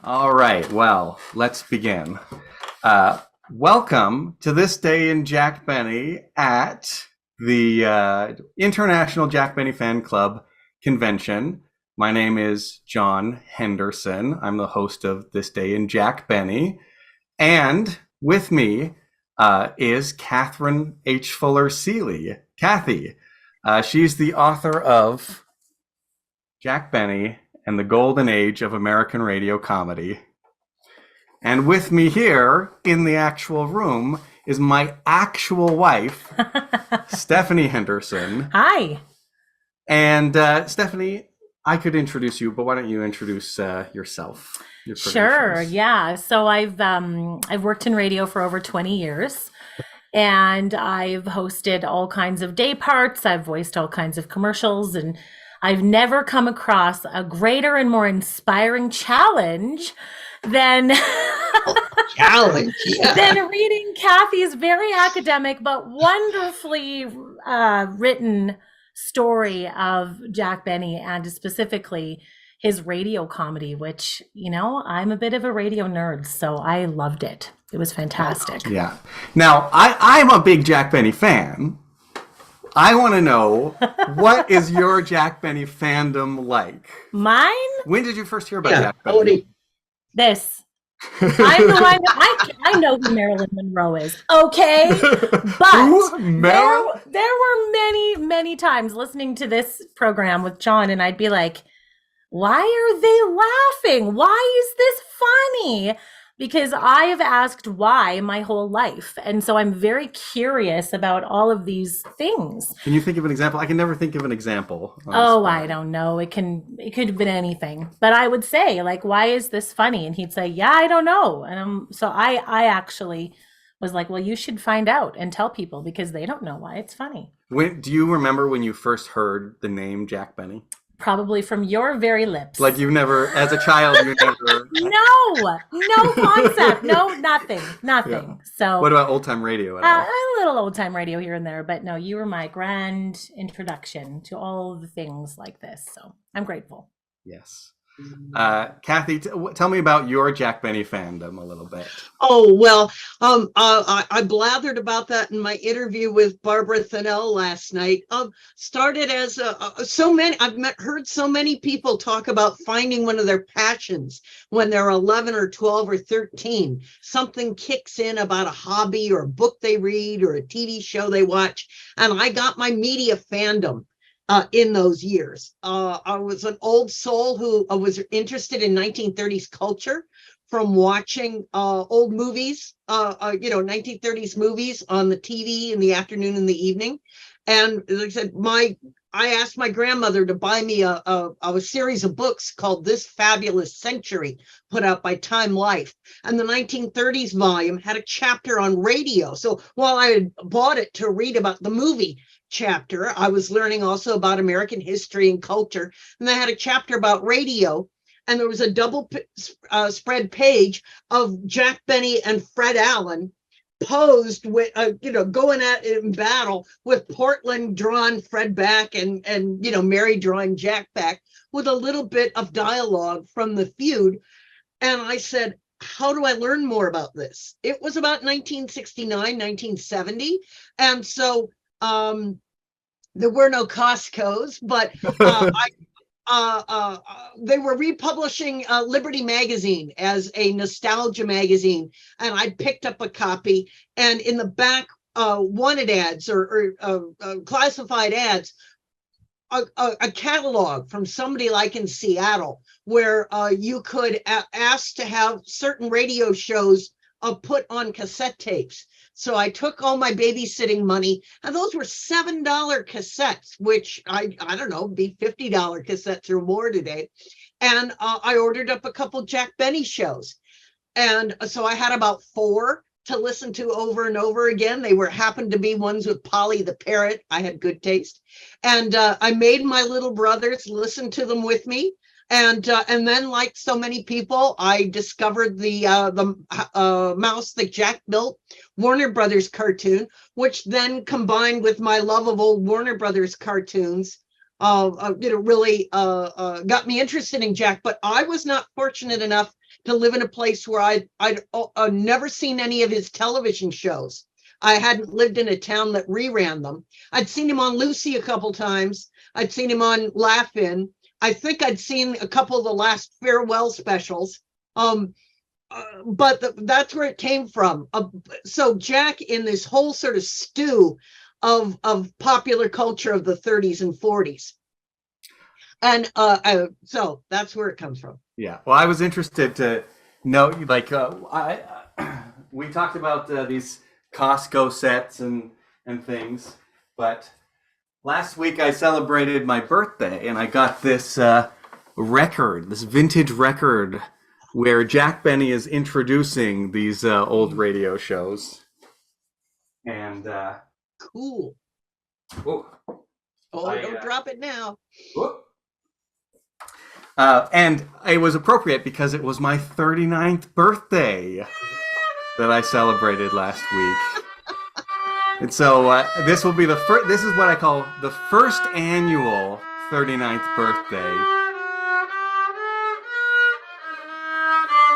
All right, well, let's begin. Welcome to this day in Jack Benny at the International Jack Benny Fan Club Convention. My name is John Henderson. I'm the host of This Day in Jack Benny. And with me is Catherine H. Fuller Seeley. Kathy, she's the author of Jack Benny and the Golden Age of American Radio Comedy. And with me here in the actual room is my actual wife, Stephanie Henderson. Hi. And Stephanie, I could introduce you, but why don't you introduce yourself? Sure. Yeah. So I've worked in radio for over 20 years, and I've hosted all kinds of day parts. I've voiced all kinds of commercials, and I've never come across a greater and more inspiring challenge than than reading Kathy's very academic but wonderfully written story of Jack Benny, and specifically his radio comedy, which, I'm a bit of a radio nerd, so I loved it. It was fantastic. Yeah. Now, I'm a big Jack Benny fan. I want to know, what is your Jack Benny fandom like? Mine? When did you first hear about Jack Benny? This. I'm the one. I know who Marilyn Monroe is. Okay, but there were many times listening to this program with John, and I'd be like, "Why are they laughing? Why is this funny?" Because I have asked why my whole life, and so I'm very curious about all of these things. Can you think of an example? I can never think of an example. Oh, I don't know. It could have been anything. But I would say, like, why is this funny? And he'd say, yeah, I don't know. And so I actually was like, well, you should find out and tell people, because they don't know why it's funny. Do you remember when you first heard the name Jack Benny? Probably from your very lips. Like, you never, as a child, you never... No concept. No, nothing. Yeah. So what about old-time radio at all? A little old-time radio here and there, but no, you were my grand introduction to all the things like this. So I'm grateful. Yes. Kathy, tell me about your Jack Benny fandom a little bit. Oh, well, I blathered about that in my interview with Barbara Thinnell last night. Started as heard so many people talk about finding one of their passions when they're 11 or 12 or 13. Something kicks in about a hobby or a book they read or a TV show they watch. And I got my media fandom in those years. I was an old soul who was interested in 1930s culture from watching old movies, 1930s movies on the TV in the afternoon and the evening. And like I said, I asked my grandmother to buy me a series of books called This Fabulous Century, put out by Time Life. And the 1930s volume had a chapter on radio. So while I had bought it to read about the movie chapter, I was learning also about American history and culture. And they had a chapter about radio. And there was a double spread page of Jack Benny and Fred Allen posed with, going at it in battle, with Portland drawing Fred back and Mary drawing Jack back, with a little bit of dialogue from the feud. And I said, how do I learn more about this? It was about 1969, 1970. And so there were no Costco's, but they were republishing Liberty Magazine as a nostalgia magazine, and I picked up a copy, and in the back, wanted ads or classified ads, a catalog from somebody like in Seattle, where you could ask to have certain radio shows put on cassette tapes. So I took all my babysitting money, and those were $7 cassettes, which I don't know, be $50 cassettes or more today. And I ordered up a couple Jack Benny shows. And so I had about 4 to listen to over and over again. They happened to be ones with Polly the Parrot. I had good taste. And I made my little brothers listen to them with me. And then, like so many people, I discovered the Mouse That Jack Built Warner Brothers cartoon, which then combined with my love of old Warner Brothers cartoons, really got me interested in Jack. But I was not fortunate enough to live in a place where I'd never seen any of his television shows. I hadn't lived in a town that reran them. I'd seen him on Lucy a couple times. I'd seen him on Laugh-In. I think I'd seen a couple of the last farewell specials. But that's where it came from. So Jack, in this whole sort of stew of popular culture of the 30s and 40s. And so that's where it comes from. Yeah. Well, I was interested to know, like, we talked about these Costco sets and things, but last week I celebrated my birthday and I got this record, this vintage record where Jack Benny is introducing these old radio shows. And cool. Whoa. Don't drop it now. Whoa. And it was appropriate because it was my 39th birthday that I celebrated last week. And so this will be the first, this is what I call the first annual 39th birthday.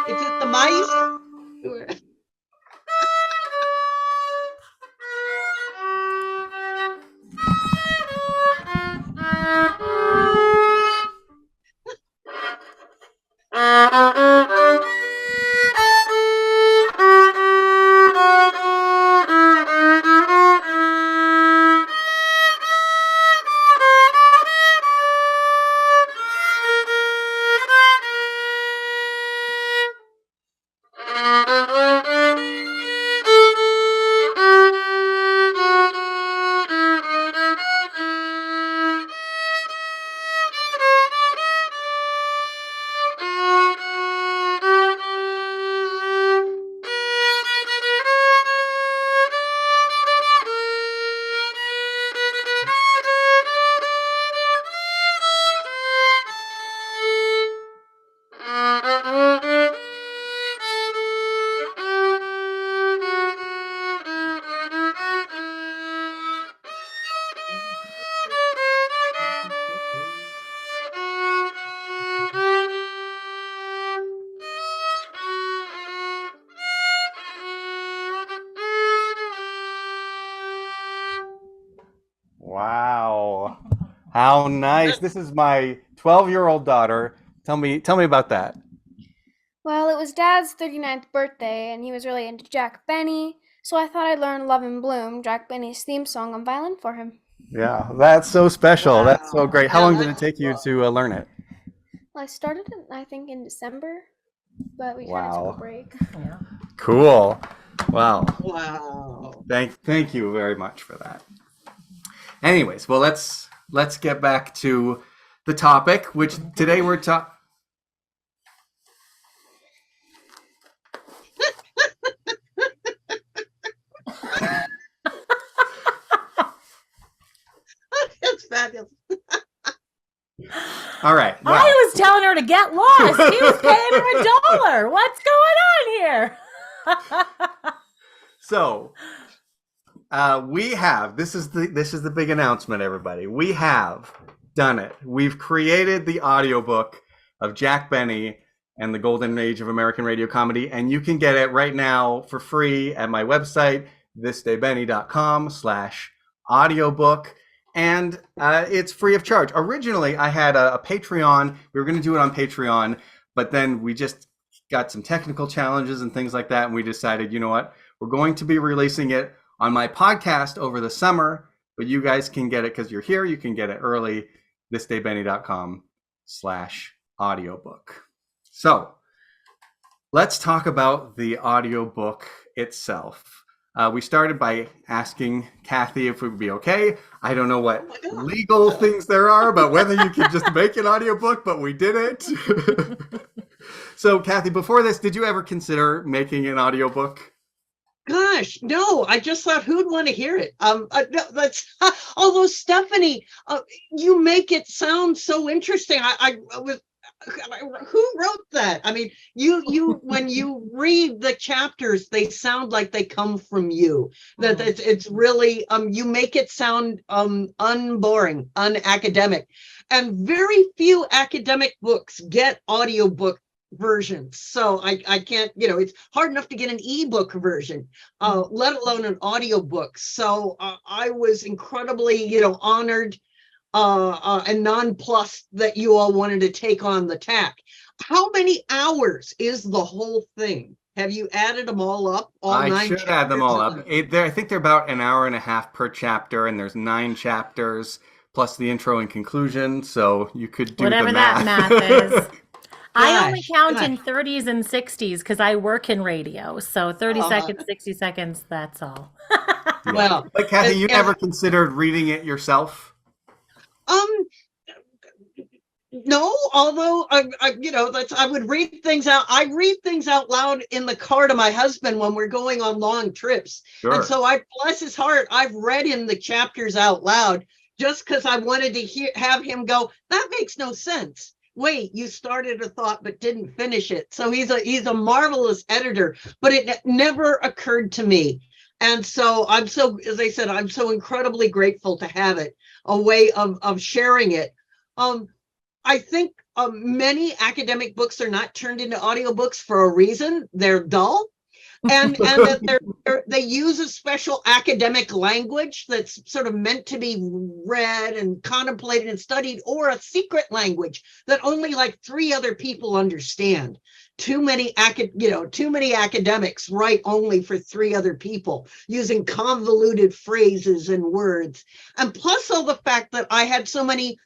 Is it the mice? Wow. How nice. This is my 12-year-old daughter. Tell me about that. Well, it was Dad's 39th birthday, and he was really into Jack Benny, so I thought I'd learn Love and Bloom, Jack Benny's theme song, on violin for him. Yeah, that's so special. Wow. That's so great. How long did it take you to learn it? Well, I started it, I think, in December, but we kind of took a break. Yeah. Cool. Wow. Wow. Thank you very much for that. Anyways, well, let's get back to the topic, which today we're talking. That's fabulous. All right. Well, I was telling her to get lost. He was paying her $1. What's going on here? So, we have, this is the big announcement, everybody. We have done it. We've created the audiobook of Jack Benny and the Golden Age of American Radio Comedy, and you can get it right now for free at my website, thisdaybenny.com/audiobook. And it's free of charge. Originally, I had a Patreon. We were going to do it on Patreon, but then we just got some technical challenges and things like that. And we decided, you know what? We're going to be releasing it on my podcast over the summer, but you guys can get it because you're here. You can get it early, thisdaybenny.com/audiobook. So let's talk about the audiobook itself. We started by asking Kathy if it would be okay. I don't know what legal things there are about whether you can just make an audiobook, but we did it. So, Kathy, before this, did you ever consider making an audiobook? Gosh, no, I just thought, who'd want to hear it? No, that's although Stephanie, you make it sound so interesting. I was, who wrote that? I mean, you when you read the chapters, they sound like they come from you. That it's really you make it sound unboring, unacademic, and very few academic books get audiobook versions. So I can't, it's hard enough to get an ebook version, let alone an audiobook. So I was incredibly, honored and nonplussed that you all wanted to take on the tack. How many hours is the whole thing? Have you added them all up? I should add them all up. I think they're about an hour and a half per chapter, and there's 9 chapters plus the intro and conclusion. So you could do whatever the math. that math is. I only count in 30s and 60s because I work in radio. So 30 seconds, 60 seconds, that's all. Well, but Kathy, you never considered reading it yourself? No, although I would read things out. I read things out loud in the car to my husband when we're going on long trips. Sure. And so bless his heart, I've read him the chapters out loud just because I wanted to have him go, that makes no sense. Wait, you started a thought but didn't finish it. So he's a marvelous editor, but it never occurred to me. And so as I said, I'm so incredibly grateful to have it, a way of sharing it. I think many academic books are not turned into audiobooks for a reason. They're dull. And that they use a special academic language that's sort of meant to be read and contemplated and studied, or a secret language that only like 3 other people understand. Too many academics write only for 3 other people using convoluted phrases and words. And plus all the fact that I had so many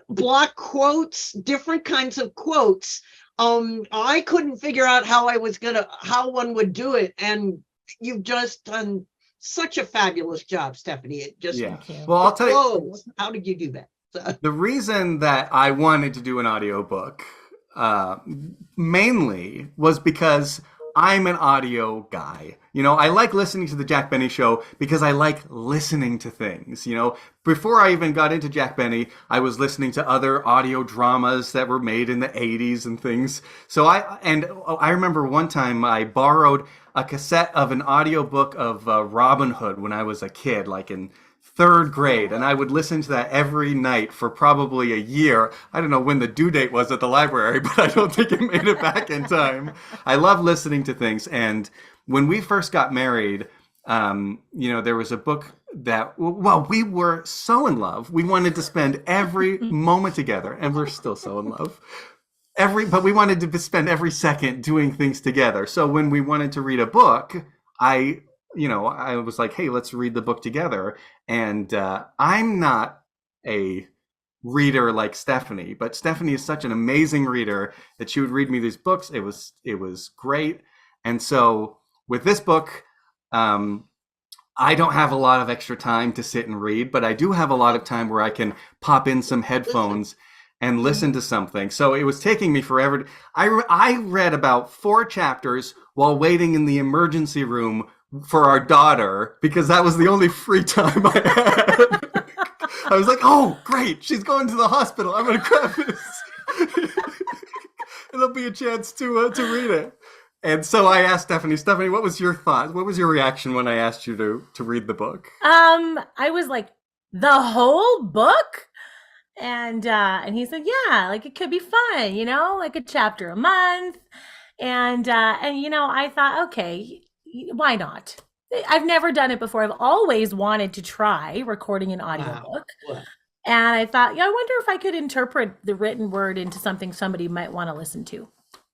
block quotes, different kinds of quotes. I couldn't figure out how one would do it. And you've just done such a fabulous job, Stephanie. It just, well, I'll tell you, how did you do that? So. The reason that I wanted to do an audiobook mainly was because I'm an audio guy. I like listening to the Jack Benny Show because I like listening to things. Before I even got into Jack Benny, I was listening to other audio dramas that were made in the 80s and things. So I remember one time I borrowed a cassette of an audiobook of Robin Hood when I was a kid, like in 3rd grade, and I would listen to that every night for probably a year. I don't know when the due date was at the library, but I don't think it made it back in time. I love listening to things. And when we first got married, there was a book that, we were so in love. We wanted to spend every moment together, and we're still so in love. But we wanted to spend every second doing things together. So when we wanted to read a book, I was like, hey, let's read the book together. And I'm not a reader like Stephanie, but Stephanie is such an amazing reader that she would read me these books. It was great. And so with this book, I don't have a lot of extra time to sit and read, but I do have a lot of time where I can pop in some headphones and listen to something. So it was taking me forever. I read about 4 chapters while waiting in the emergency room for our daughter, because that was the only free time I had. I was like, oh, great, she's going to the hospital. I'm going to grab this. It'll be a chance to read it. And so I asked Stephanie, what was your thought? What was your reaction when I asked you to read the book? I was like, the whole book? And he said, yeah, like it could be fun, like a chapter a month. And I thought, okay, why not? I've never done it before. I've always wanted to try recording an audiobook. Wow. And I thought, I wonder if I could interpret the written word into something somebody might want to listen to.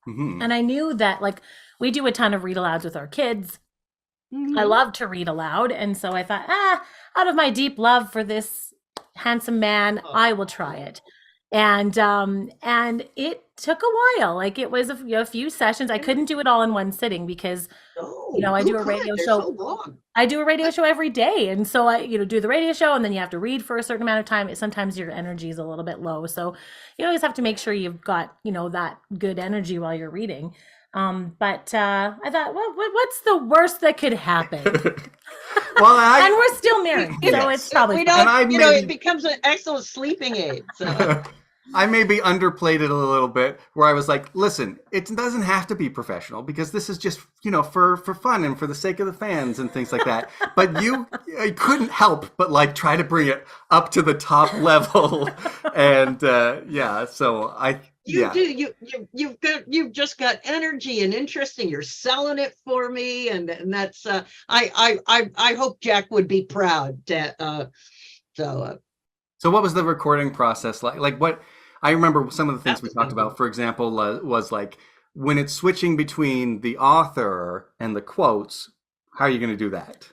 Mm-hmm. And I knew that, like, we do a ton of read alouds with our kids. Mm-hmm. I love to read aloud. And so I thought, out of my deep love for this handsome man, I will try it. And it took a while. Like, it was a few sessions. I couldn't do it all in one sitting because, I do a radio show. So I do a radio show every day. And so I, do the radio show, and then you have to read for a certain amount of time. Sometimes your energy is a little bit low. So you always have to make sure you've got, that good energy while you're reading. But I thought, well, what's the worst that could happen? And we're still married, so it's probably. It becomes an excellent sleeping aid. So. I maybe underplayed it a little bit, where I was like, listen, it doesn't have to be professional, because this is just, for fun and for the sake of the fans and things like that. But I couldn't help but try to bring it up to the top level. And so You do. You've just got energy and interest, and you're selling it for me, and that's I hope Jack would be proud. So what was the recording process like? Like what I remember some of the things we talked about, for example, was like when it's switching between the author and the quotes, how are you going to do that?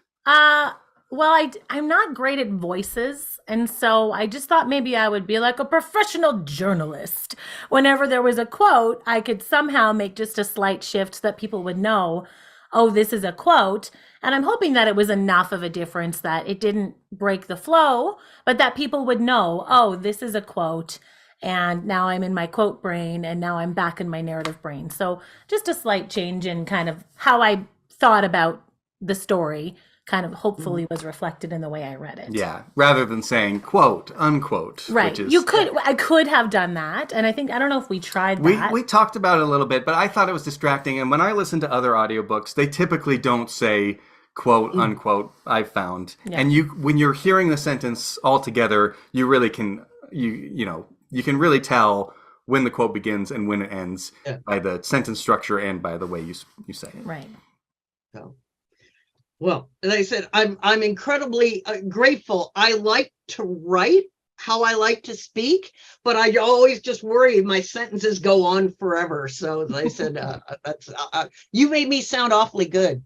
Well, I'm not great at voices. And so I just thought maybe I would be like a professional journalist. Whenever there was a quote, I could somehow make just a slight shift so that people would know, oh, this is a quote. And I'm hoping that it was enough of a difference that it didn't break the flow, but that people would know, oh, this is a quote. And now I'm in my quote brain, and now I'm back in my narrative brain. So just a slight change in kind of how I thought about the story kind of hopefully was reflected in the way I read it. Yeah, rather than saying quote, unquote. Right. I could have done that. And I don't know if we tried that. We talked about it a little bit, but I thought it was distracting. And when I listen to other audiobooks, they typically don't say quote, unquote, I've found. Yeah. And when you're hearing the sentence all together, you really can, you can really tell when the quote begins and when it ends by the sentence structure and by the way you say it. Right. So. Well, as I said, I'm incredibly grateful. I like to write how I like to speak, but I always just worry my sentences go on forever. So as I said, you made me sound awfully good.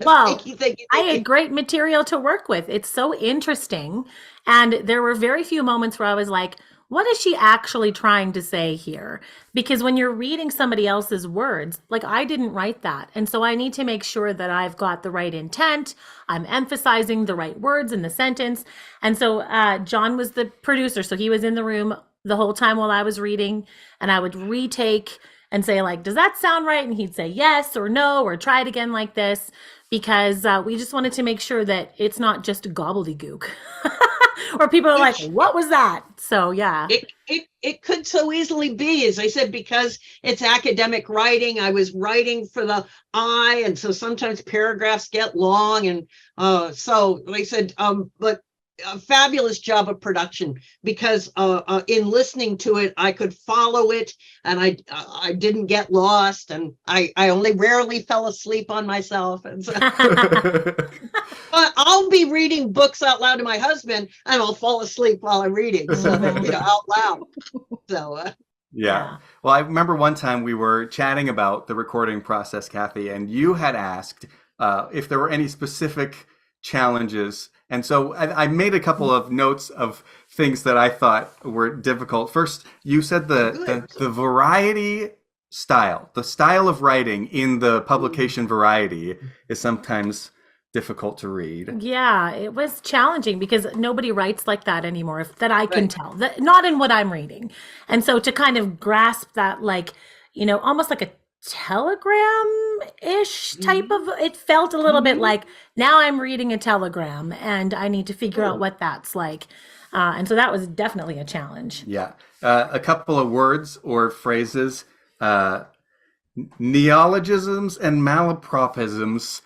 Well, thank you. I had great material to work with. It's so interesting. And there were very few moments where I was like, what is she actually trying to say here? Because when you're reading somebody else's words, like I didn't write that. And so I need to make sure that I've got the right intent. I'm emphasizing the right words in the sentence. And so John was the producer. So he was in the room the whole time while I was reading, and I would retake and say like, does that sound right? And he'd say yes or no, or try it again like this, because we just wanted to make sure that it's not just gobbledygook. Or people are like, what was that? So, yeah. It could so easily be, as I said, because it's academic writing. I was writing for the eye, and so sometimes paragraphs get long. And so, like I said, but a fabulous job of production, because in listening to it, I could follow it, and I didn't get lost, and I only rarely fell asleep on myself. And so, but I'll be reading books out loud to my husband, and I'll fall asleep while I'm reading, so that, out loud. So. Yeah. Well, I remember one time we were chatting about the recording process, Kathy, and you had asked if there were any specific challenges. And so I made a couple of notes of things that I thought were difficult. First, you said the variety style, the style of writing in the publication variety is sometimes difficult to read. Yeah, it was challenging because nobody writes like that anymore, that I can tell. Not in what I'm reading. And so to kind of grasp that, like, almost like a telegram-ish type of, it felt a little bit like, now I'm reading a telegram and I need to figure out what that's like. And so that was definitely a challenge. Yeah. A couple of words or phrases, neologisms and malapropisms.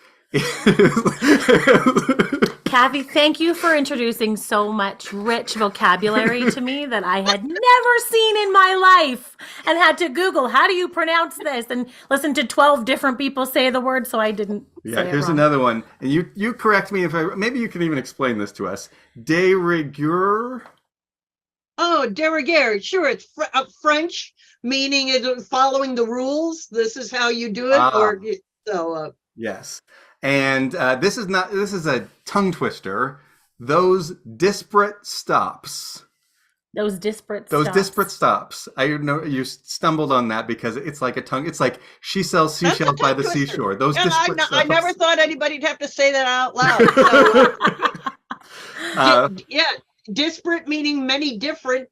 Kathy, thank you for introducing so much rich vocabulary to me that I had never seen in my life, and had to Google, how do you pronounce this? And listen to 12 different people say the word, so I didn't say it here's wrong. Another one. And you correct me if maybe you can even explain this to us. De rigueur? Oh, de rigueur. Sure, it's French, meaning it following the rules. This is how you do it. Yes. And this is a tongue twister. Those disparate stops. Those disparate stops. I know you stumbled on that because it's like a tongue. It's like she sells seashells by the seashore. Those disparate stops. I never thought anybody'd have to say that out loud. So, disparate meaning many different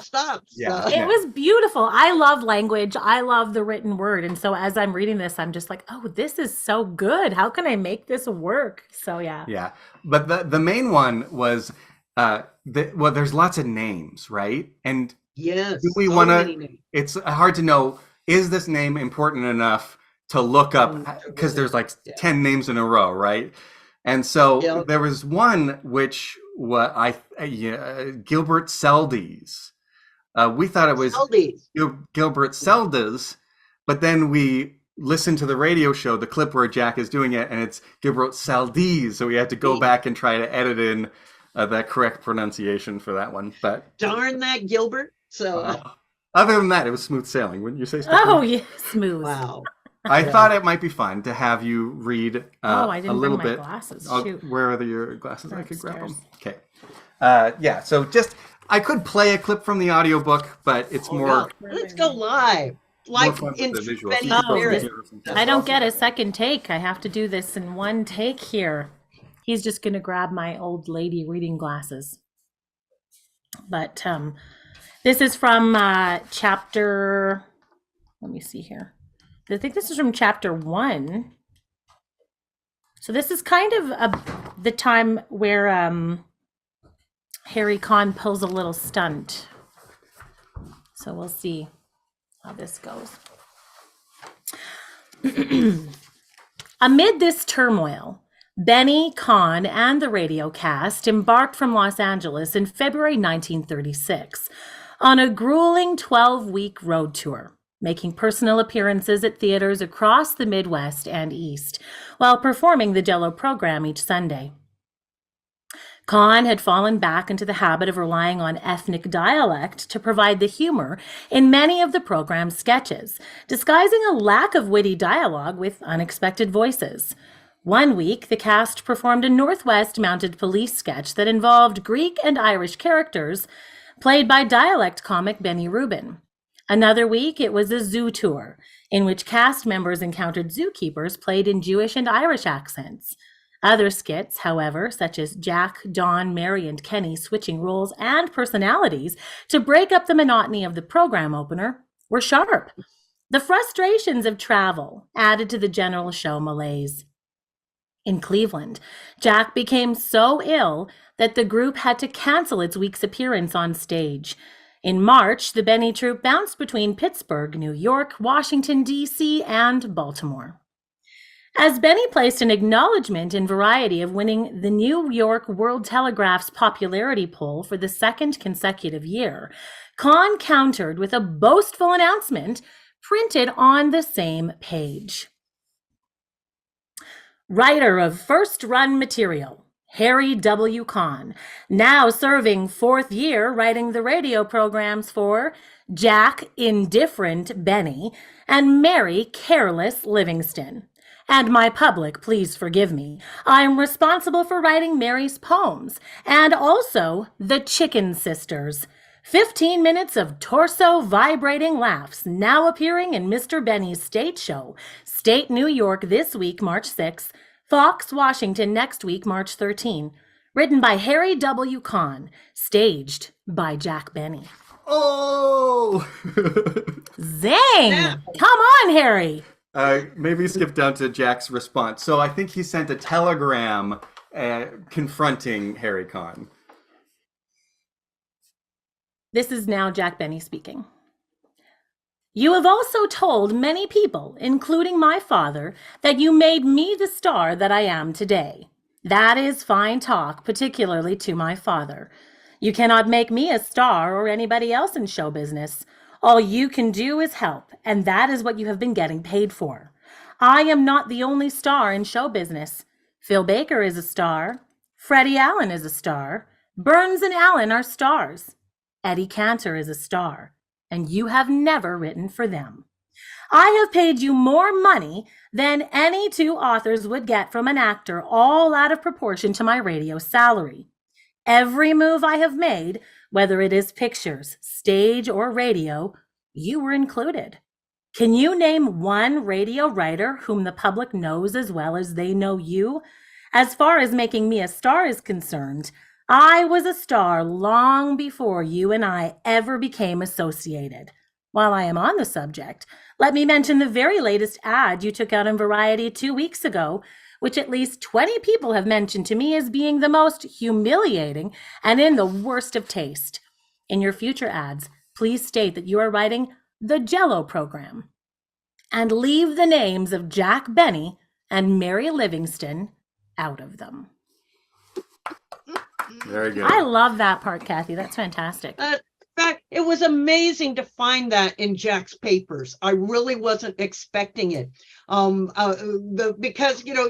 stops. Yeah. It was beautiful. I love language. I love the written word. And so as I'm reading this, I'm just like, oh, this is so good. How can I make this work? So, yeah. Yeah. But the main one was, there's lots of names, right? And yes, do we want to, it's hard to know, is this name important enough to look up? Because there's like 10 names in a row, right? And so there was one which Gilbert Seldes. We thought it was Seldies. Gilbert Seldes, but then we listened to the radio show, the clip where Jack is doing it, and it's Gilbert Seldes. So we had to go back and try to edit in the correct pronunciation for that one. But darn that Gilbert. So other than that, it was smooth sailing, wouldn't you say, Stephanie? Oh, yeah, smooth. wow. I thought it might be fun to have you read I didn't a little bring my bit. glasses. Shoot. Where are your glasses? They're I could grab them. upstairs. Okay. Yeah, so just, I could play a clip from the audiobook, but it's more... No. Let's go live. Like fun in with the visuals. Benny Oh, Spirit. I don't get a second take. I have to do this in one take here. He's just going to grab my old lady reading glasses. But this is from chapter, let me see here. I think this is from chapter 1. So this is kind of the time where Harry Conn pulls a little stunt. So we'll see how this goes. Amid this turmoil, Benny, Conn, and the radio cast embarked from Los Angeles in February 1936 on a grueling 12-week road tour, making personal appearances at theaters across the Midwest and East, while performing the Jello program each Sunday. Conn had fallen back into the habit of relying on ethnic dialect to provide the humor in many of the program's sketches, disguising a lack of witty dialogue with unexpected voices. One week, the cast performed a Northwest Mounted Police sketch that involved Greek and Irish characters, played by dialect comic Benny Rubin. Another week, it was a zoo tour, in which cast members encountered zookeepers played in Jewish and Irish accents. Other skits, however, such as Jack, Don, Mary, and Kenny switching roles and personalities to break up the monotony of the program opener, were sharp. The frustrations of travel added to the general show malaise. In Cleveland, Jack became so ill that the group had to cancel its week's appearance on stage. In March, the Benny troupe bounced between Pittsburgh, New York, Washington, D.C., and Baltimore. As Benny placed an acknowledgement in Variety of winning the New York World Telegraph's popularity poll for the second consecutive year, Conn countered with a boastful announcement printed on the same page. Writer of first-run material, Harry W. Conn, now serving 4th year writing the radio programs for Jack Indifferent Benny and Mary Careless Livingston. And my public, please forgive me. I'm responsible for writing Mary's poems and also The Chicken Sisters. 15 minutes of torso vibrating laughs now appearing in Mr. Benny's state show, State New York this week, March 6th, Fox, Washington next week, March 13. Written by Harry W. Conn, staged by Jack Benny. Oh! Zing! Yeah. Come on, Harry! Maybe skip down to Jack's response. So I think he sent a telegram confronting Harry Conn. This is now Jack Benny speaking. You have also told many people, including my father, that you made me the star that I am today. That is fine talk, particularly to my father. You cannot make me a star or anybody else in show business. All you can do is help, and that is what you have been getting paid for. I am not the only star in show business. Phil Baker is a star. Freddie Allen is a star. Burns and Allen are stars. Eddie Cantor is a star, and you have never written for them. I have paid you more money than any 2 authors would get from an actor, all out of proportion to my radio salary. Every move I have made, whether it is pictures, stage, or radio, you were included. Can you name one radio writer whom the public knows as well as they know you? As far as making me a star is concerned, I was a star long before you and I ever became associated. While I am on the subject, let me mention the very latest ad you took out in Variety 2 weeks ago, which at least 20 people have mentioned to me as being the most humiliating and in the worst of taste. In your future ads, please state that you are writing the Jello program and leave the names of Jack Benny and Mary Livingston out of them. Very good. I love that part, Kathy. That's fantastic. fact, it was amazing to find that in Jack's papers. I really wasn't expecting it. Because, you know,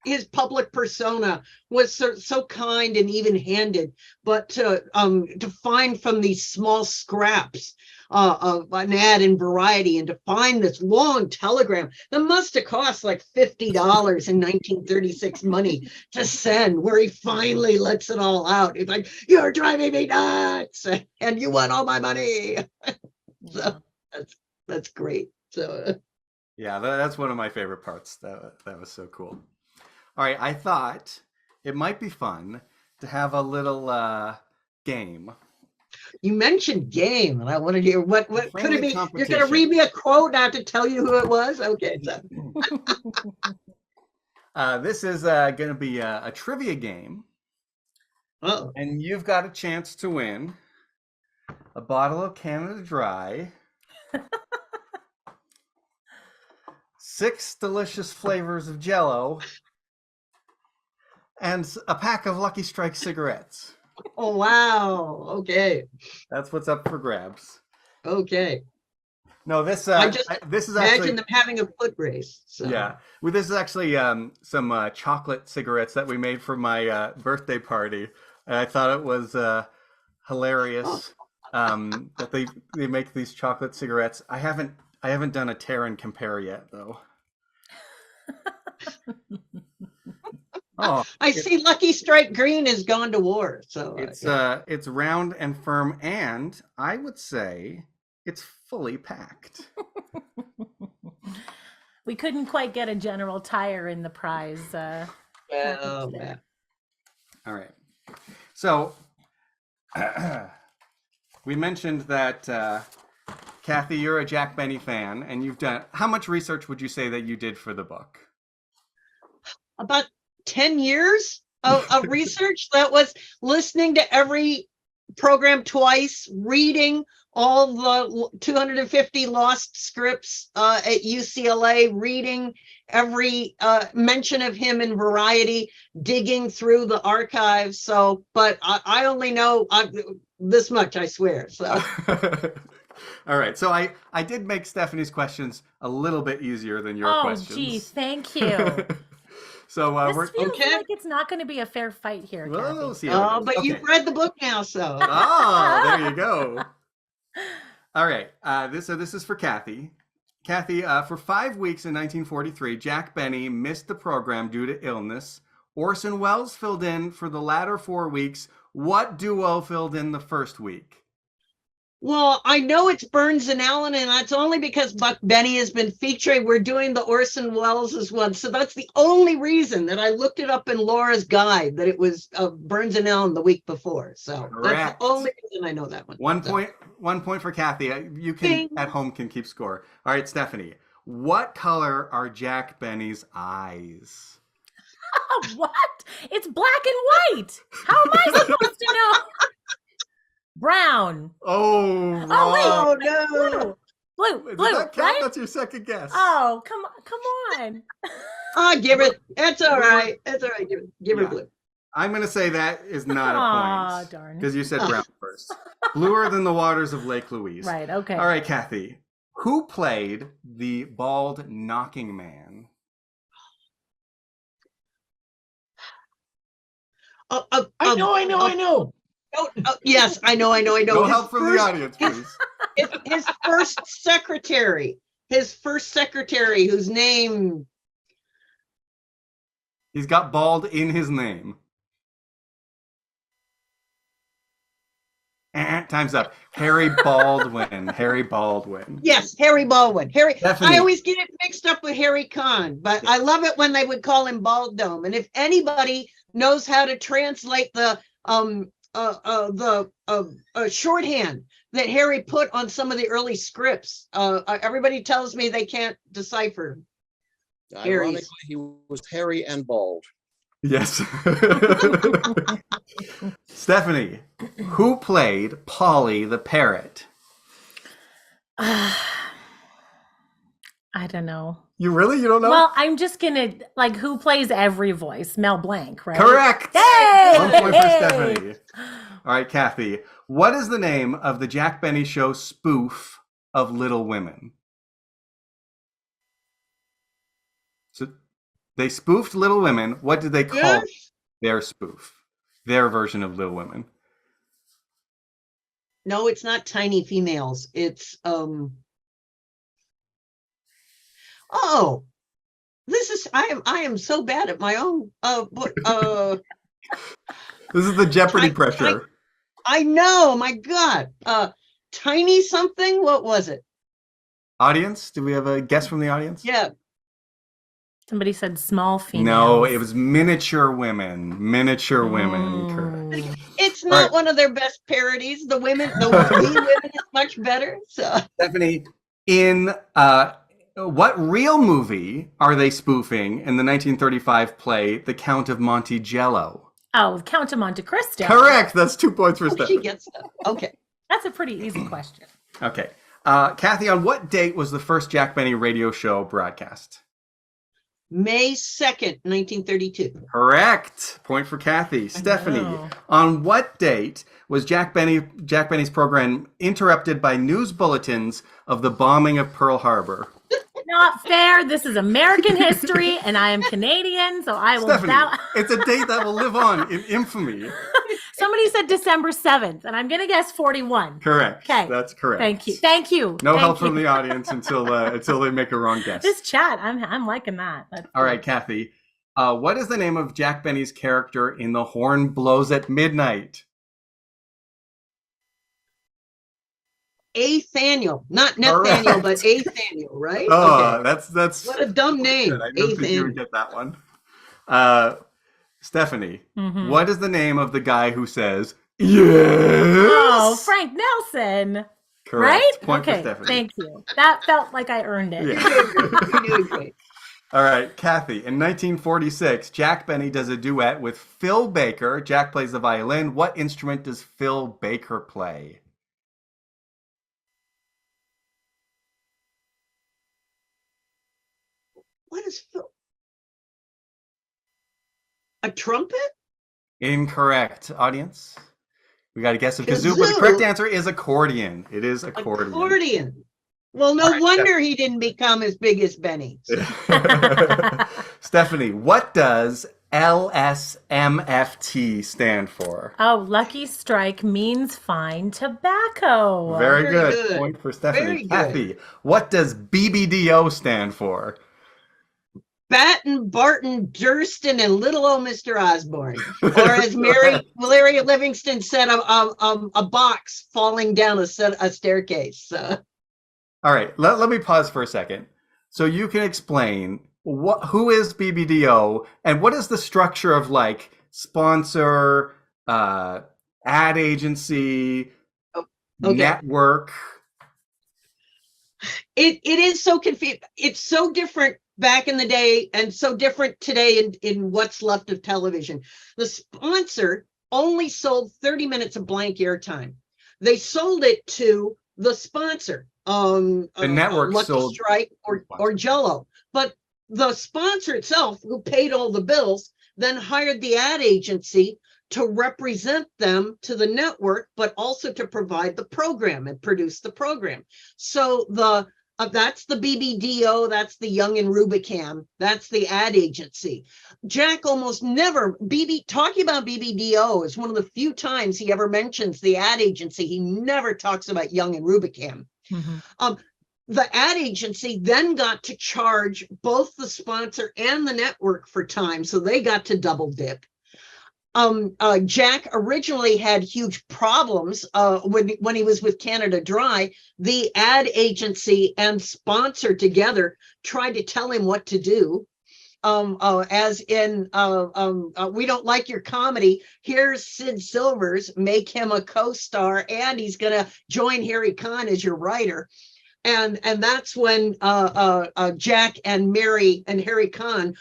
his public persona was so kind and even-handed, but to find from these small scraps of an ad in Variety, and to find this long telegram that must have cost like $50 in 1936 money to send, where he finally lets it all out. He's like, "You're driving me nuts, and you want all my money." So that's great. So yeah, that's one of my favorite parts. That was so cool. All right, I thought it might be fun to have a little game. you mentioned game, and I want to hear what could it be? You're going to competition. read me a quote, not to tell you who it was? Okay. So. This is going to be a trivia game, Oh, and you've got a chance to win a bottle of Canada Dry, 6 delicious flavors of Jell-O, and a pack of Lucky Strike cigarettes. oh wow. Okay. That's what's up for grabs. Okay. No, this This is actually, imagine them having a foot race. So. yeah. Well, this is actually some chocolate cigarettes that we made for my birthday party. And I thought it was hilarious that they make these chocolate cigarettes. I haven't done a tear and compare yet, though. Oh, I see Lucky Strike Green has gone to war. So it's round and firm, and I would say it's fully packed. We couldn't quite get a General Tire in the prize. well, package. All right. So we mentioned that Kathy, you're a Jack Benny fan, and you've done. How much research would you say that you did for the book? about 10 years of research. That was listening to every program twice, reading all the 250 lost scripts at UCLA, reading every mention of him in Variety, digging through the archives. So, but I only know this much, I swear. So. All right. So I did make Stephanie's questions a little bit easier than your questions. Oh, geez, thank you. So this feels like it's not going to be a fair fight here. We'll see. Oh, but you've read the book now, so. Oh, there you go. All right. This is for Kathy. Kathy, for 5 weeks in 1943, Jack Benny missed the program due to illness. Orson Welles filled in for the latter 4 weeks. What duo filled in the first week? Well, I know it's Burns and Allen, and that's only because Buck Benny has been featuring. We're doing the Orson Welles' one. So that's the only reason that I looked it up in Laura's guide, that it was Burns and Allen the week before. So Correct. That's the only reason I know that one. 1 point for Kathy. You can Ding. at home can keep score. All right, Stephanie. What color are Jack Benny's eyes? What? It's black and white. How am I supposed to know? Brown. Oh, wrong. Oh, no. Does Blue, that count? right? That's your second guess. Oh, come on. Give it. That's all right. That's all right. Give her blue. I'm going to say that is not a Aw, point. darn. Because you said brown first. Bluer than the waters of Lake Louise. Right, okay. All right, Kathy. Who played the bald knocking man? I know. Yes, I know. No help from the audience, please. His first secretary, whose name. He's got bald in his name. Time's up. Harry Baldwin. Harry Baldwin. Yes, Harry Baldwin. Definitely. I always get it mixed up with Harry Conn, but I love it when they would call him Bald Dome. And if anybody knows how to translate the shorthand that Harry put on some of the early scripts, everybody tells me they can't decipher. Ironically, he was hairy and bald. Yes. Stephanie, who played Polly the parrot? I don't know. You don't know? Well, I'm just gonna who plays every voice? Mel Blanc, right? Correct. Hey! 1 point for Stephanie. All right, Kathy. What is the name of the Jack Benny Show spoof of Little Women? So they spoofed Little Women. What did they call their spoof? Their version of Little Women. No, it's not Tiny Females. It's oh, this is I am so bad at my own This is the Jeopardy pressure. I know, my God. Tiny something? What was it? Audience? Do we have a guess from the audience? Yeah. Somebody said small females. No, it was Miniature Women. Miniature Women. Correct. It's not one of their best parodies. The women is much better. So Stephanie, in what real movie are they spoofing in the 1935 play The Count of Monticello? Oh, Count of Monte Cristo. Correct. That's 2 points for Stephanie. She gets that. Okay. That's a pretty easy question. Okay. Kathy, on what date was the first Jack Benny radio show broadcast? May 2nd, 1932. Correct. Point for Kathy. Stephanie, on what date was Jack Benny's program interrupted by news bulletins of the bombing of Pearl Harbor? Not fair. This is American history, and I am Canadian, so I will. Stephanie, it's a date that will live on in infamy. Somebody said December 7th, and I'm going to guess 41. Correct. Okay. That's correct. Thank you. Thank you. No help from the audience until they make a wrong guess. This chat, I'm liking that. That's all right, Kathy. What is the name of Jack Benny's character in The Horn Blows at Midnight? Athaniel, not Nathaniel, but Athaniel, right? Oh, okay. that's what a dumb name. I don't think you would get that one. Stephanie, what is the name of the guy who says yes? Oh, Frank Nelson. Correct. Right? Point for okay. Stephanie. Thank you. That felt like I earned it. Yeah. You're doing great. All right, Kathy. In 1946, Jack Benny does a duet with Phil Baker. Jack plays the violin. What instrument does Phil Baker play? What is Phil? A trumpet? Incorrect. Audience? We got to guess a kazoo, but the correct answer is accordion. It is accordion. Accordion. Well, no wonder he didn't become as big as Benny. Stephanie, what does LSMFT stand for? Oh, Lucky Strike means fine tobacco. Very good. Point for Stephanie. Kathy, what does BBDO stand for? Batten, Barton, Durston, and little old Mr. Osborne. Or as Larry Livingston said, a box falling down a staircase. All right, let me pause for a second. So you can explain who is BBDO and what is the structure of like sponsor, ad agency, network? It is so confusing. It's so different back in the day and so different today in what's left of television. The sponsor only sold 30 minutes of blank airtime. They sold it to the sponsor. The network Lucky sold Strike or Jell-O. But the sponsor itself, who paid all the bills, then hired the ad agency to represent them to the network, but also to provide the program and produce the program. So that's the BBDO, that's the Young and Rubicam, that's the ad agency. Jack almost never, talking about BBDO is one of the few times he ever mentions the ad agency. He never talks about Young and Rubicam. The ad agency then got to charge both the sponsor and the network for time, so they got to double dip. Jack originally had huge problems when he was with Canada Dry. The ad agency and sponsor together tried to tell him what to do. As in, we don't like your comedy. Here's Sid Silvers, make him a co-star, and he's going to join Harry Conn as your writer. And that's when Jack and Mary and Harry Conn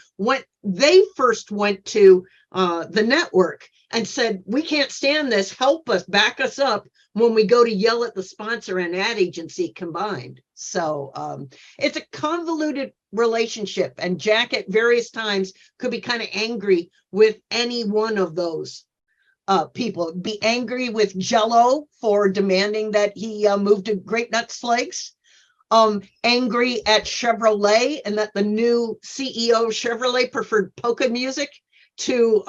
first went to the network and said, we can't stand this. Help us, back us up when we go to yell at the sponsor and ad agency combined. So it's a convoluted relationship. And Jack at various times could be kind of angry with any one of those people. Be angry with Jell-O for demanding that he move to Grape Nuts Flakes. Angry at Chevrolet and that the new CEO of Chevrolet preferred polka music to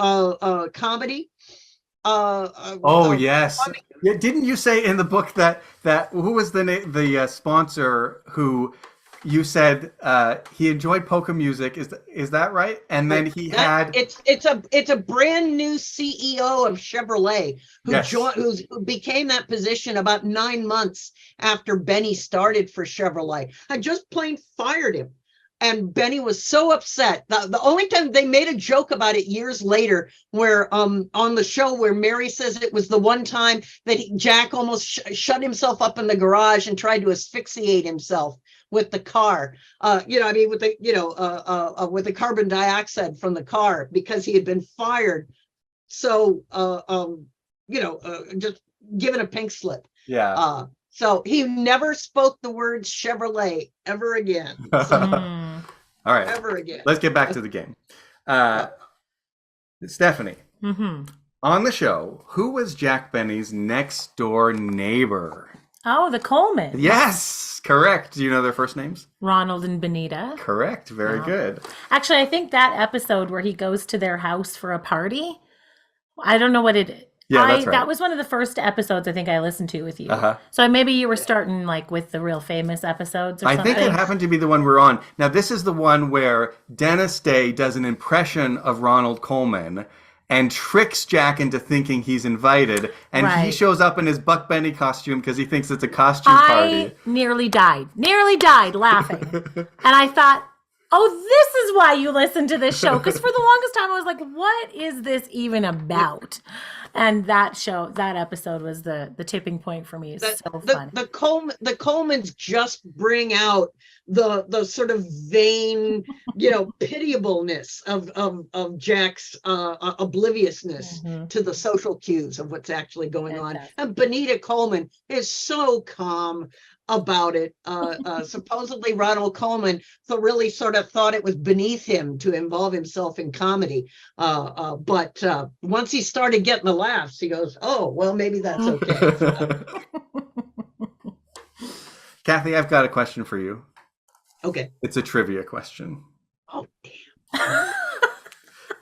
comedy. Yes. Yeah, didn't you say in the book that who was the sponsor who you said he enjoyed polka music? Is that right? And then it's a brand new CEO of Chevrolet who became that position about 9 months after Benny started for Chevrolet. I just plain fired him. And Benny was so upset. The only time they made a joke about it years later, where on the show where Mary says it was the one time that Jack almost shut himself up in the garage and tried to asphyxiate himself with the car. With the carbon dioxide from the car because he had been fired. So just given a pink slip. Yeah. So he never spoke the words Chevrolet ever again. All right. Ever again. Let's get back to the game. Stephanie, on the show, who was Jack Benny's next door neighbor? Oh, the Colemans. Yes, correct. Do you know their first names? Ronald and Benita. Correct. Very good. Actually, I think that episode where he goes to their house for a party, I don't know what it is. Yeah, that's right. That was one of the first episodes I think I listened to with you. So maybe you were starting like with the real famous episodes or something. I think it happened to be the one we're on. Now, this is the one where Dennis Day does an impression of Ronald Coleman and tricks Jack into thinking he's invited. And he shows up in his Buck Benny costume because he thinks it's a costume party. I nearly died laughing. And I thought, oh, this is why you listen to this show. Because for the longest time, I was like, what is this even about? And that episode was the tipping point for me. It's so fun. The Colemans just bring out the sort of vain, pitiableness of Jack's obliviousness to the social cues of what's actually going on. And Benita Coleman is so calm about it. Supposedly Ronald Coleman really sort of thought it was beneath him to involve himself in comedy. But once he started getting the laughs, he goes, oh, well, maybe that's okay. Kathy, I've got a question for you. Okay. It's a trivia question. Oh, damn.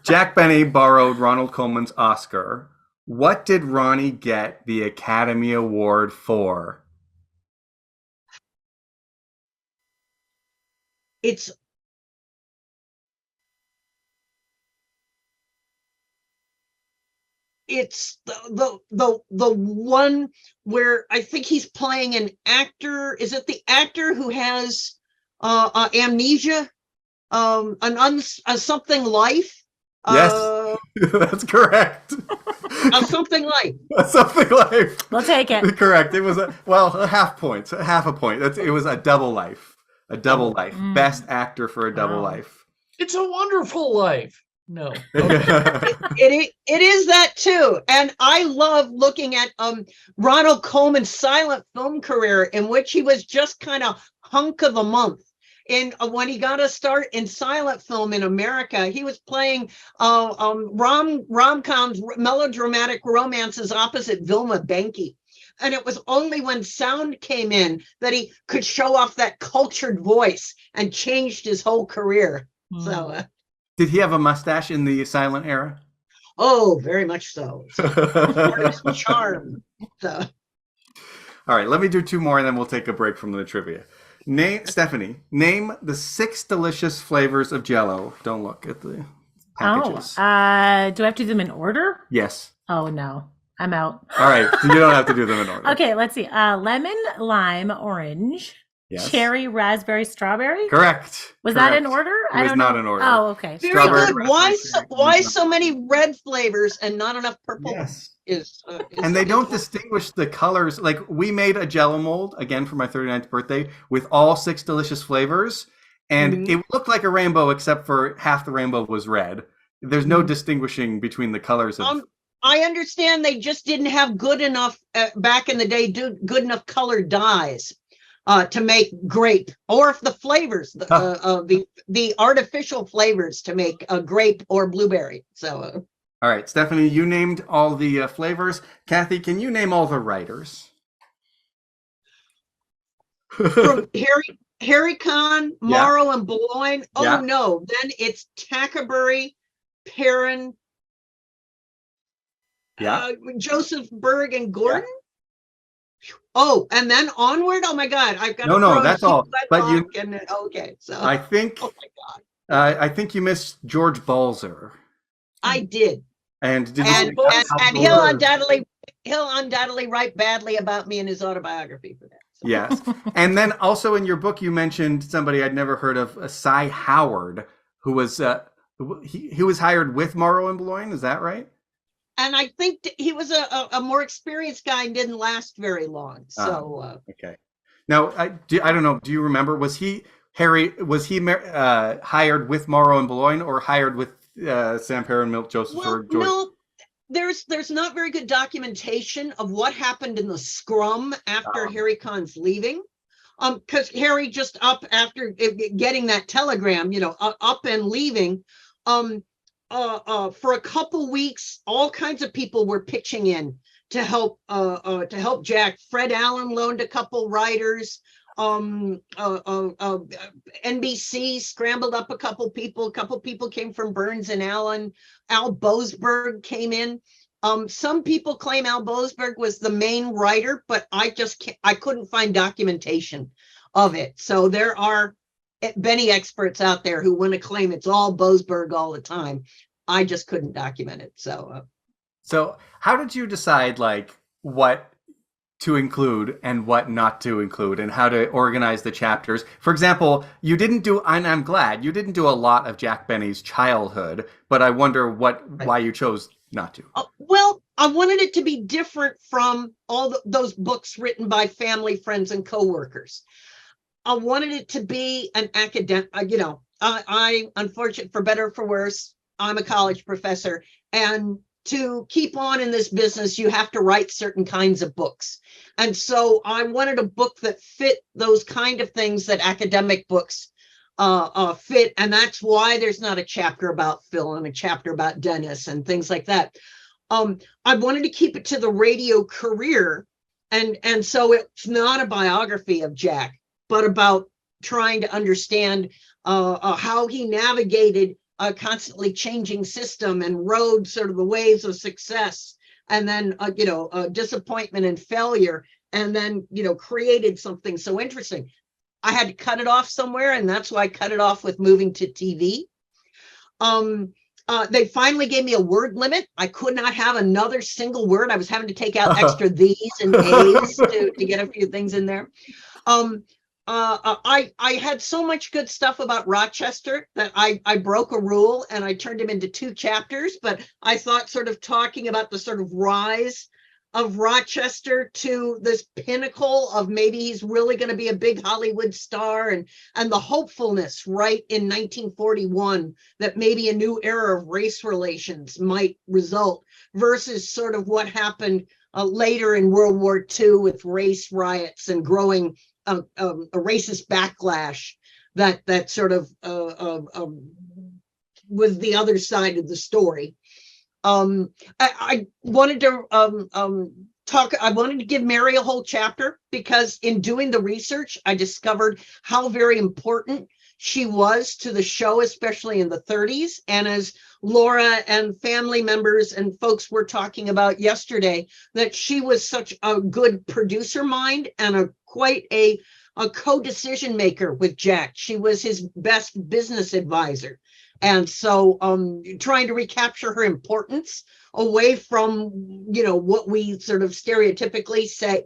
Jack Benny borrowed Ronald Coleman's Oscar. What did Ronnie get the Academy Award for? It's the one where I think he's playing an actor. Is it the actor who has amnesia? Something life? Yes, that's correct. Something life. Something life. We'll take it. Correct. It was a half a point. It was a double life. A double life. Best actor for a double life. It's a Wonderful Life. No. It is that too. And I love looking at Ronald Coleman's silent film career, in which he was just kind of hunk of the month. And when he got a start in silent film in America, he was playing rom-coms, melodramatic romances opposite Vilma Benke. And it was only when sound came in that he could show off that cultured voice and changed his whole career. So, did he have a mustache in the silent era? Oh, very much so. Charm. So. All right, let me do two more and then we'll take a break from the trivia. Stephanie, name the 6 delicious flavors of Jell-O. Don't look at the packages. Do I have to do them in order? Yes. Oh, no. I'm out. All right, so you don't have to do them in order. Okay, let's see. Lemon, lime, orange, cherry, raspberry, strawberry. Correct. Was that in order? It was not in order. Oh, okay. Very good. Why so many red flavors and not enough purple? Yes. And they don't distinguish the colors. Like, we made a Jell-O mold again for my 39th birthday with all 6 delicious flavors, and it looked like a rainbow except for half the rainbow was red. There's no distinguishing between the colors of. I understand they just didn't have good enough back in the day, good enough colored dyes to make grape, or if the flavors, the artificial flavors to make a grape or blueberry. So All right, Stephanie, you named all the flavors. Kathy, can you name all the writers? From Harry Kahn, Yeah. Morrow, and Boulogne. Oh Yeah. no, then it's Tackerberry, Perrin, Yeah. Joseph Berg, and Gordon. Oh, and then onward. Oh my God, I've got No, to no, throw that's Hugh all. But you, Wedlock and okay, so I think, oh my God, I think you missed George Balzer. I did, And did and you? and he'll undoubtedly write badly about me in his autobiography for that. So. Yes. And then also in your book, you mentioned somebody I'd never heard of, Cy Howard, who was he was hired with Morrow and Boulogne. Is that right? And I think he was a more experienced guy and didn't last very long. So okay. Now I don't know. Do you remember? Was he hired with Morrow and Boulogne or hired with Sam Perrin, Milt Joseph, well, or George? no, there's not very good documentation of what happened in the scrum after Harry Kahn's leaving. Because Harry just up after getting that telegram, up and leaving, for a couple weeks, all kinds of people were pitching in to help Jack. Fred Allen loaned a couple writers. NBC scrambled up a couple people. A couple people came from Burns and Allen. Al Boasberg came in. Some people claim Al Boasberg was the main writer, but I couldn't find documentation of it. So there are Benny experts out there who want to claim it's all Boasberg all the time. I just couldn't document it. So how did you decide what to include and what not to include and how to organize the chapters? For example, you didn't do, and I'm glad you didn't do a lot of Jack Benny's childhood, but I wonder why you chose not to. Well, I wanted it to be different from all those books written by family, friends, and coworkers. I wanted it to be an academic, I unfortunately, for better or for worse, I'm a college professor, and to keep on in this business, you have to write certain kinds of books. And so I wanted a book that fit those kind of things that academic books fit. And that's why there's not a chapter about Phil and a chapter about Dennis and things like that. I wanted to keep it to the radio career. And so it's not a biography of Jack, but about trying to understand how he navigated a constantly changing system and rode sort of the waves of success, and then disappointment and failure, and then created something so interesting. I had to cut it off somewhere, and that's why I cut it off with moving to TV. They finally gave me a word limit. I could not have another single word. I was having to take out extra these and a's to get a few things in there. I had so much good stuff about Rochester that I broke a rule and I turned him into 2 chapters, but I thought sort of talking about the sort of rise of Rochester to this pinnacle of maybe he's really going to be a big Hollywood star, and the hopefulness right in 1941 that maybe a new era of race relations might result versus sort of what happened later in World War II with race riots and growing a racist backlash that sort of was the other side of the story. I wanted to I wanted to give Mary a whole chapter because in doing the research, I discovered how very important she was to the show, especially in the 30s. And as Laura and family members and folks were talking about yesterday, that she was such a good producer mind and quite a co-decision maker with Jack. She was his best business advisor. And so trying to recapture her importance away from, what we sort of stereotypically say,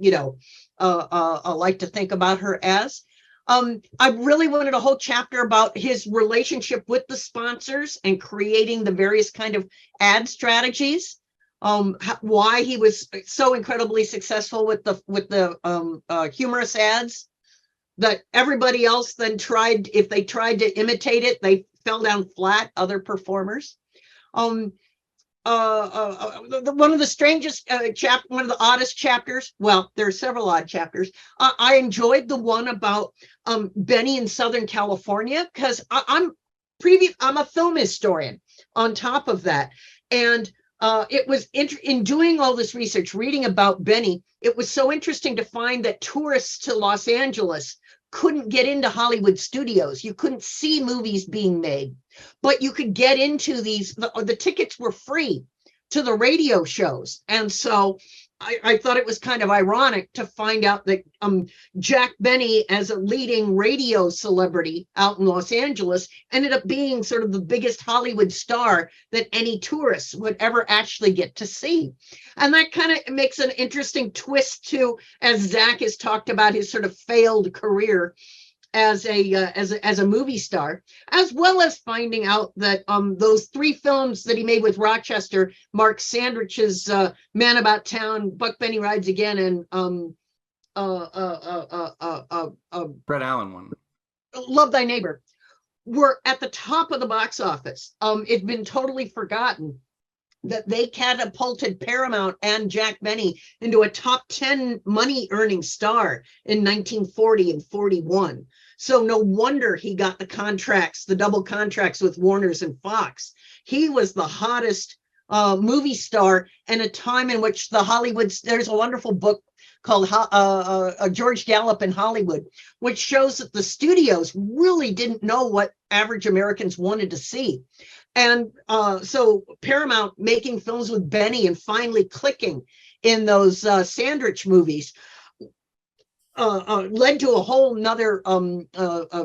like to think about her as. I really wanted a whole chapter about his relationship with the sponsors and creating the various kind of ad strategies. Why he was so incredibly successful with the humorous ads that everybody else then tried. If they tried to imitate it, they fell down flat. Other performers. One of the strangest one of the oddest chapters. Well, there are several odd chapters. I enjoyed the one about Benny in Southern California because I'm a film historian on top of that, and it was in doing all this research, reading about Benny, it was so interesting to find that tourists to Los Angeles couldn't get into Hollywood studios. You couldn't see movies being made, but you could get into the tickets were free to the radio shows. And so I thought it was kind of ironic to find out that Jack Benny, as a leading radio celebrity out in Los Angeles, ended up being sort of the biggest Hollywood star that any tourists would ever actually get to see. And that kind of makes an interesting twist to, as Zach has talked about his sort of failed career as a movie star, as well as finding out that those 3 films that he made with Rochester, Mark Sandrich's Man About Town, Buck Benny Rides Again, and Brett Allen one, Love Thy Neighbor, were at the top of the box office. It'd been totally forgotten that they catapulted Paramount and Jack Benny into a top 10 money earning star in 1940 and 41. So no wonder he got the contracts, the double contracts with Warner's and Fox. He was the hottest movie star in a time in which there's a wonderful book called George Gallup in Hollywood, which shows that the studios really didn't know what average Americans wanted to see. And so Paramount making films with Benny and finally clicking in those Sandrich movies led to a whole nother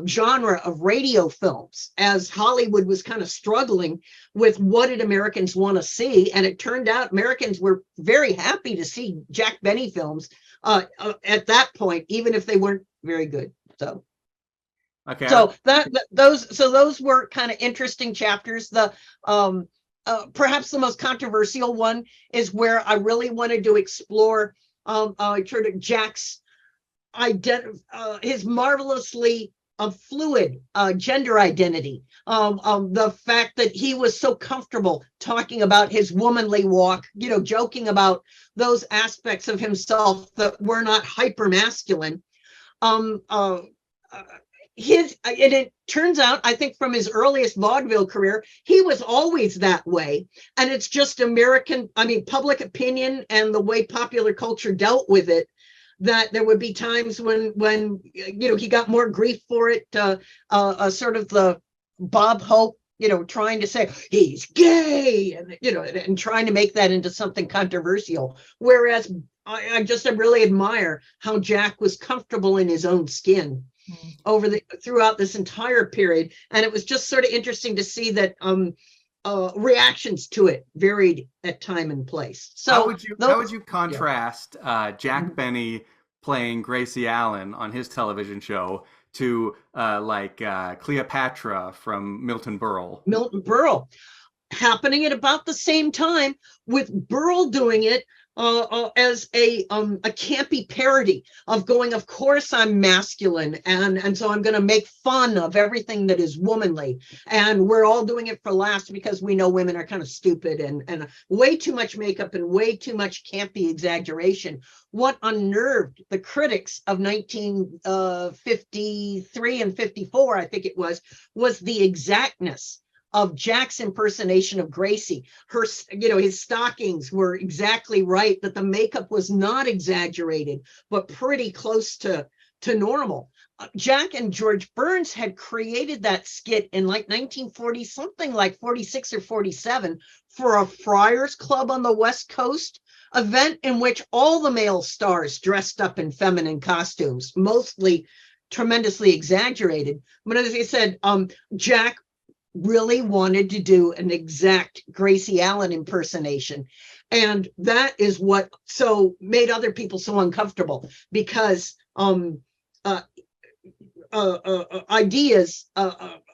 genre of radio films, as Hollywood was kind of struggling with what did Americans want to see. And it turned out Americans were very happy to see Jack Benny films at that point, even if they weren't very good. So. Okay. So those were kind of interesting chapters. The perhaps the most controversial one is where I really wanted to explore sort of Jack's his marvelously fluid gender identity. The fact that he was so comfortable talking about his womanly walk, joking about those aspects of himself that were not hyper masculine. And it turns out, I think from his earliest vaudeville career, he was always that way. And it's just public opinion and the way popular culture dealt with it, that there would be times when he got more grief for it, sort of the Bob Hope, trying to say he's gay and trying to make that into something controversial. Whereas I really admire how Jack was comfortable in his own skin throughout this entire period. And it was just sort of interesting to see that reactions to it varied at time and place. So how would you contrast Jack Benny playing Gracie Allen on his television show to Cleopatra from Milton Berle? Milton Berle, happening at about the same time, with Berle doing it as a campy parody of going, of course I'm masculine, and so I'm going to make fun of everything that is womanly, and we're all doing it for laughs because we know women are kind of stupid, and way too much makeup and way too much campy exaggeration. What unnerved the critics of 1953 and 54, I think it was the exactness of Jack's impersonation of Gracie. His stockings were exactly right, that the makeup was not exaggerated, but pretty close to normal. Jack and George Burns had created that skit in 1940, something like 46 or 47, for a Friars Club on the West Coast event in which all the male stars dressed up in feminine costumes, mostly tremendously exaggerated. But as I said, Jack really wanted to do an exact Gracie Allen impersonation. And that is what made other people so uncomfortable, because ideas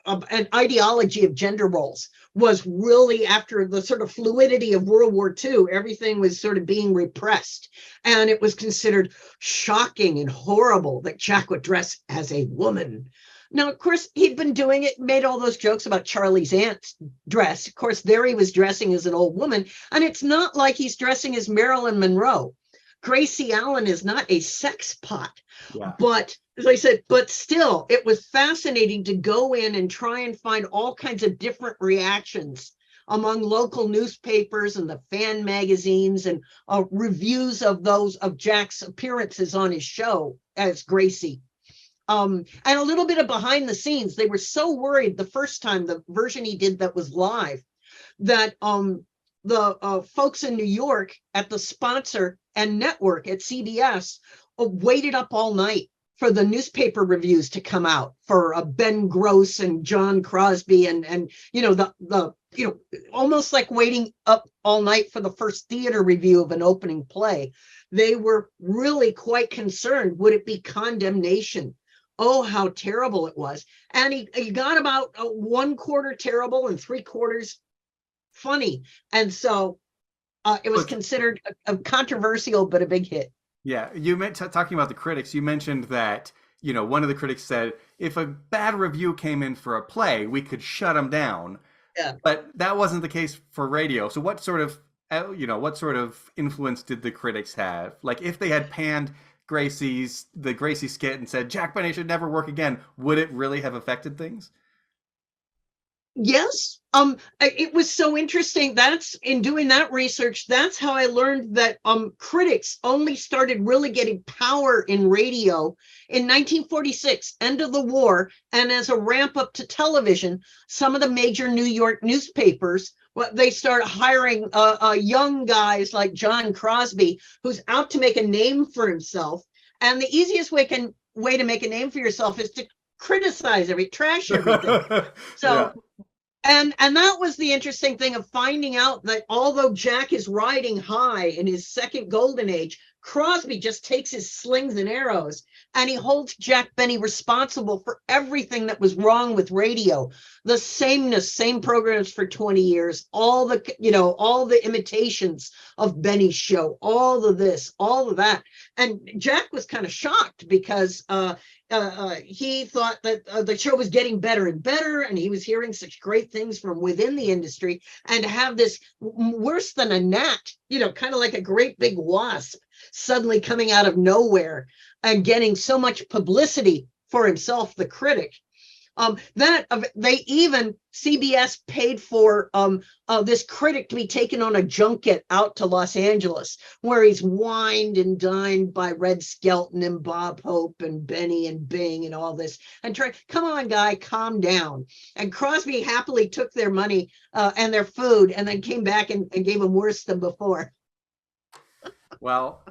an ideology of gender roles was really, after the sort of fluidity of World War II, everything was sort of being repressed. And it was considered shocking and horrible that Jack would dress as a woman. Now, of course, he'd been doing it, made all those jokes about Charlie's aunt's dress. Of course, there he was dressing as an old woman. And it's not like he's dressing as Marilyn Monroe. Gracie Allen is not a sex pot. Yeah. But as I said, but still, it was fascinating to go in and try and find all kinds of different reactions among local newspapers and the fan magazines, and reviews of Jack's appearances on his show as Gracie. And a little bit of behind the scenes. They were so worried the first time, the version he did that was live, that the folks in New York at the sponsor and network at CBS waited up all night for the newspaper reviews to come out for Ben Gross and John Crosby, and almost like waiting up all night for the first theater review of an opening play. They were really quite concerned. Would it be condemnation? Oh, how terrible it was. And he got about 1/4 terrible and 3/4 funny. And so it was considered a controversial, but a big hit. Yeah, you meant talking about the critics. You mentioned that, one of the critics said, if a bad review came in for a play, we could shut them down. Yeah. But that wasn't the case for radio. So what sort of influence did the critics have? Like, if they had panned the Gracie skit and said Jack Benny should never work again, would it really have affected things? Yes. It was so interesting. That's in doing that research, that's how I learned that critics only started really getting power in radio in 1946, end of the war, and as a ramp up to television, some of the major New York newspapers, they started hiring young guys like John Crosby, who's out to make a name for himself. And the easiest way to make a name for yourself is to criticize trash everything. So. Yeah. And that was the interesting thing of finding out that although Jack is riding high in his second golden age, Crosby just takes his slings and arrows and he holds Jack Benny responsible for everything that was wrong with radio. The same programs for 20 years, all the imitations of Benny's show, all of this, all of that. And Jack was kind of shocked because he thought that the show was getting better and better, and he was hearing such great things from within the industry, and to have this worse than a gnat, kind of like a great big wasp suddenly coming out of nowhere and getting so much publicity for himself, the critic. CBS paid for this critic to be taken on a junket out to Los Angeles, where he's wined and dined by Red Skelton and Bob Hope and Benny and Bing and all this, and come on, guy, calm down. And Crosby happily took their money and their food, and then came back and gave them worse than before. Well,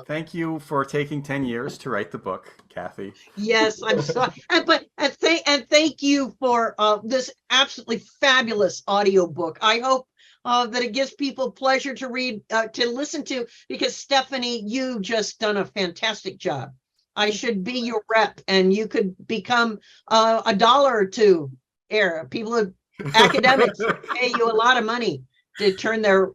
thank you for taking 10 years to write the book, Kathy. Yes, I'm sorry. And thank you for this absolutely fabulous audiobook. I hope that it gives people pleasure to read, to listen to, because Stephanie, you've just done a fantastic job. I should be your rep, and you could become $1 or $2. Academics pay you a lot of money to turn their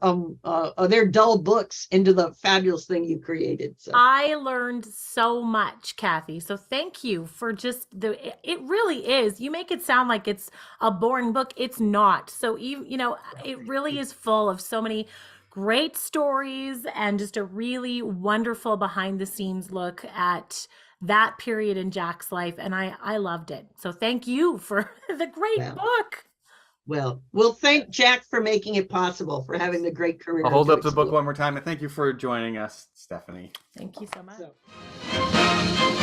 dull books into the fabulous thing you created. So I learned so much, Kathy. So thank you for it really is. You make it sound like it's a boring book. It's not. So it really is full of so many great stories and just a really wonderful behind the scenes look at that period in Jack's life. And I loved it. So thank you for the great book. Well, we'll thank Jack for making it possible, for having the great career. I'll hold up the book one more time, and thank you for joining us, Stephanie. Thank you so much.